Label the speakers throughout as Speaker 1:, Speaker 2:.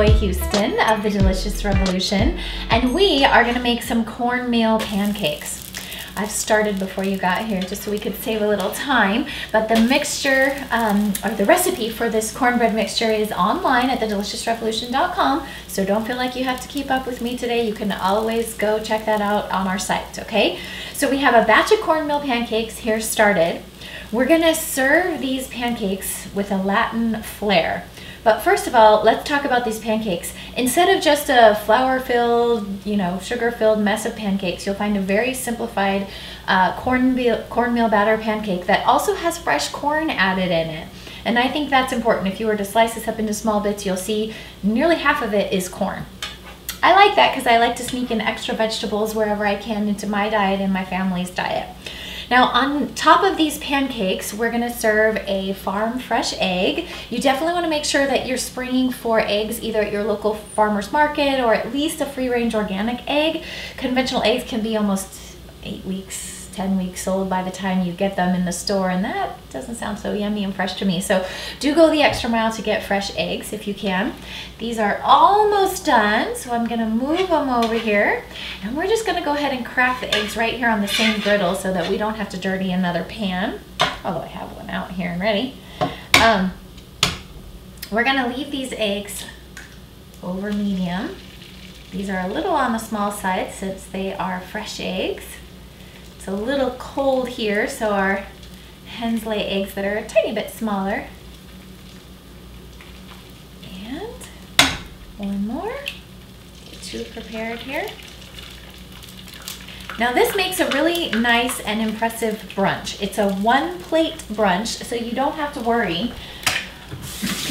Speaker 1: Joy Houston of the Delicious Revolution, and we are going to make some cornmeal pancakes. I've started before you got here just so we could save a little time, but the mixture or the recipe for this cornbread mixture is online at thedeliciousrevolution.com, so don't feel like you have to keep up with me today. You can always go check that out on our site, okay? So we have a batch of cornmeal pancakes here started. We're gonna serve these pancakes with a Latin flair. But first of all, let's talk about these pancakes. Instead of just a flour-filled, sugar-filled mess of pancakes, you'll find a very simplified cornmeal batter pancake that also has fresh corn added in it. And I think that's important. If you were to slice this up into small bits, you'll see nearly half of it is corn. I like that because I like to sneak in extra vegetables wherever I can into my diet and my family's diet. Now on top of these pancakes, we're gonna serve a farm fresh egg. You definitely wanna make sure that you're springing for eggs either at your local farmer's market or at least a free-range organic egg. Conventional eggs can be almost 8 weeks, 10 weeks old by the time you get them in the store, and that doesn't sound so yummy and fresh to me. So do go the extra mile to get fresh eggs if you can. These are almost done, so I'm gonna move them over here, and we're just gonna go ahead and crack the eggs right here on the same griddle so that we don't have to dirty another pan, although I have one out here and ready. We're gonna leave these eggs over medium. These are a little on the small side since they are fresh eggs. It's a little cold here, so our hens lay eggs that are a tiny bit smaller. And one more. Get two prepared here. Now this makes a really nice and impressive brunch. It's a one-plate brunch, so you don't have to worry.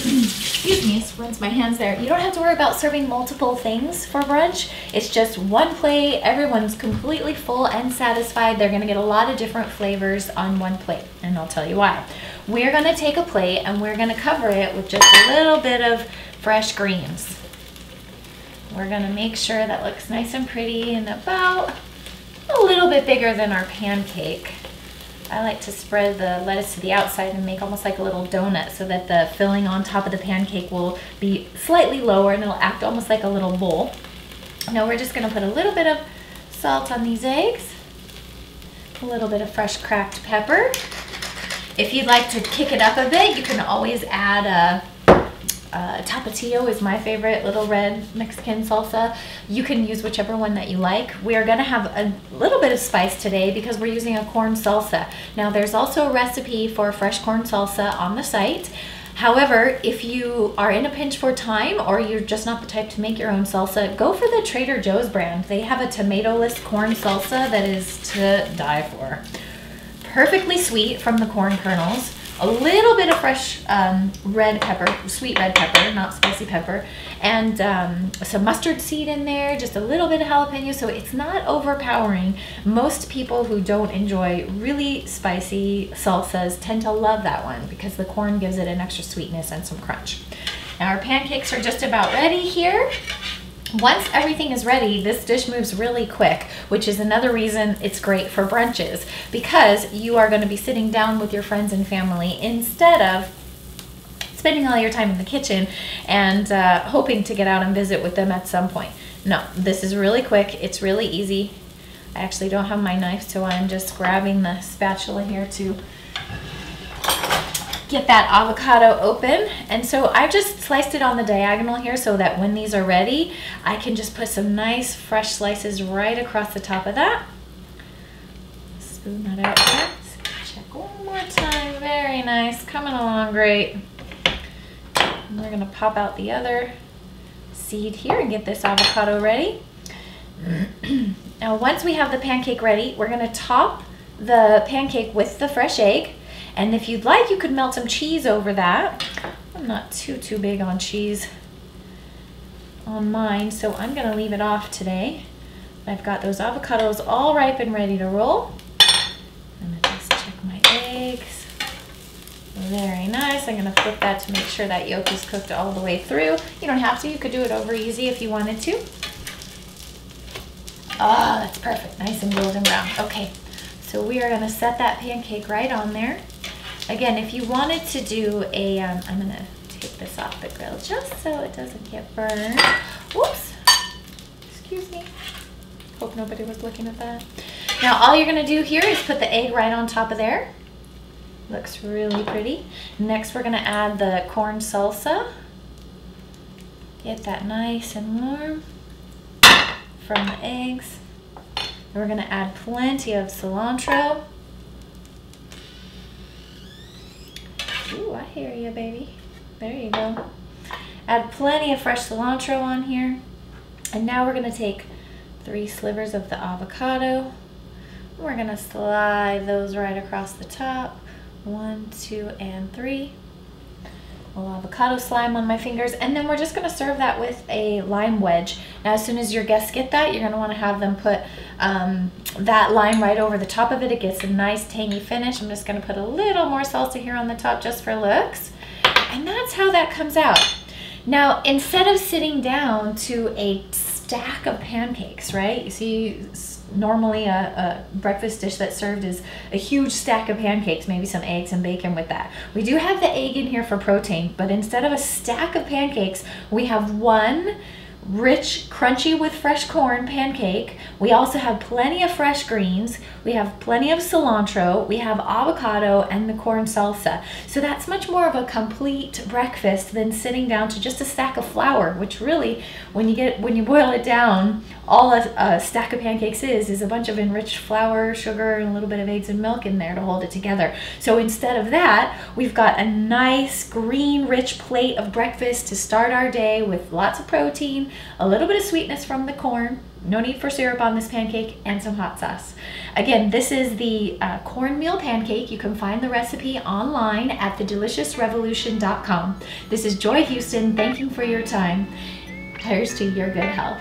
Speaker 1: Excuse me, rinse my hands there. You don't have to worry about serving multiple things for brunch. It's just one plate. Everyone's completely full and satisfied. They're gonna get a lot of different flavors on one plate, and I'll tell you why. We're gonna take a plate and we're gonna cover it with just a little bit of fresh greens. We're gonna make sure that looks nice and pretty and about a little bit bigger than our pancake. I like to spread the lettuce to the outside and make almost like a little donut so that the filling on top of the pancake will be slightly lower and it'll act almost like a little bowl. Now we're just gonna put a little bit of salt on these eggs, a little bit of fresh cracked pepper. If you'd like to kick it up a bit, you can always add Tapatio is my favorite, little red Mexican salsa. You can use whichever one that you like. We are gonna have a little bit of spice today because we're using a corn salsa. Now there's also a recipe for fresh corn salsa on the site. However, if you are in a pinch for time or you're just not the type to make your own salsa, go for the Trader Joe's brand. They have a tomato-less corn salsa that is to die for. Perfectly sweet from the corn kernels. A little bit of fresh red pepper, sweet red pepper, not spicy pepper, and some mustard seed in there, just a little bit of jalapeno, so it's not overpowering. Most people who don't enjoy really spicy salsas tend to love that one because the corn gives it an extra sweetness and some crunch. Now our pancakes are just about ready here. Once everything is ready, this dish moves really quick, which is another reason it's great for brunches, because you are going to be sitting down with your friends and family instead of spending all your time in the kitchen and hoping to get out and visit with them at some point. No, this is really quick. It's really easy. I actually don't have my knife, so I'm just grabbing the spatula here to get that avocado open. And so I've just sliced it on the diagonal here so that when these are ready, I can just put some nice fresh slices right across the top of that. Spoon that out here. Check one more time. Very nice. Coming along great. And we're gonna pop out the other seed here and get this avocado ready. Now once we have the pancake ready, we're gonna top the pancake with the fresh egg. And if you'd like, you could melt some cheese over that. I'm not too big on cheese on mine, so I'm gonna leave it off today. I've got those avocados all ripe and ready to roll. I'm gonna just check my eggs. Very nice. I'm gonna flip that to make sure that yolk is cooked all the way through. You don't have to, you could do it over easy if you wanted to. Ah, that's perfect, nice and golden brown. Okay, so we are gonna set that pancake right on there. Again, if you wanted to do a, I'm gonna take this off the grill just so it doesn't get burned. Whoops, excuse me. Hope nobody was looking at that. Now all you're gonna do here is put the egg right on top of there. Looks really pretty. Next we're gonna add the corn salsa. Get that nice and warm from the eggs. We're gonna add plenty of cilantro. Ooh, I hear you, baby. There you go. Add plenty of fresh cilantro on here. And now we're gonna take 3 slivers of the avocado. We're gonna slide those right across the top. 1, 2, and 3. A little avocado slime on my fingers, and then we're just going to serve that with a lime wedge. Now as soon as your guests get that, you're going to want to have them put that lime right over the top of it. It gets a nice tangy finish. I'm just going to put a little more salsa here on the top just for looks, and that's how that comes out. Now instead of sitting down to a stack of pancakes, right? You see normally a breakfast dish that's served is a huge stack of pancakes, maybe some eggs and bacon with that. We do have the egg in here for protein, but instead of a stack of pancakes, we have one rich, crunchy with fresh corn pancake. We also have plenty of fresh greens. We have plenty of cilantro. We have avocado and the corn salsa. So that's much more of a complete breakfast than sitting down to just a stack of flour, which really, when you boil it down, all a stack of pancakes is a bunch of enriched flour, sugar, and a little bit of eggs and milk in there to hold it together. So instead of that, we've got a nice green rich plate of breakfast to start our day with lots of protein, a little bit of sweetness from the corn, no need for syrup on this pancake, and some hot sauce. Again, this is the cornmeal pancake. You can find the recipe online at thedeliciousrevolution.com. This is Joy Houston, thanking for your time. Here's to your good health.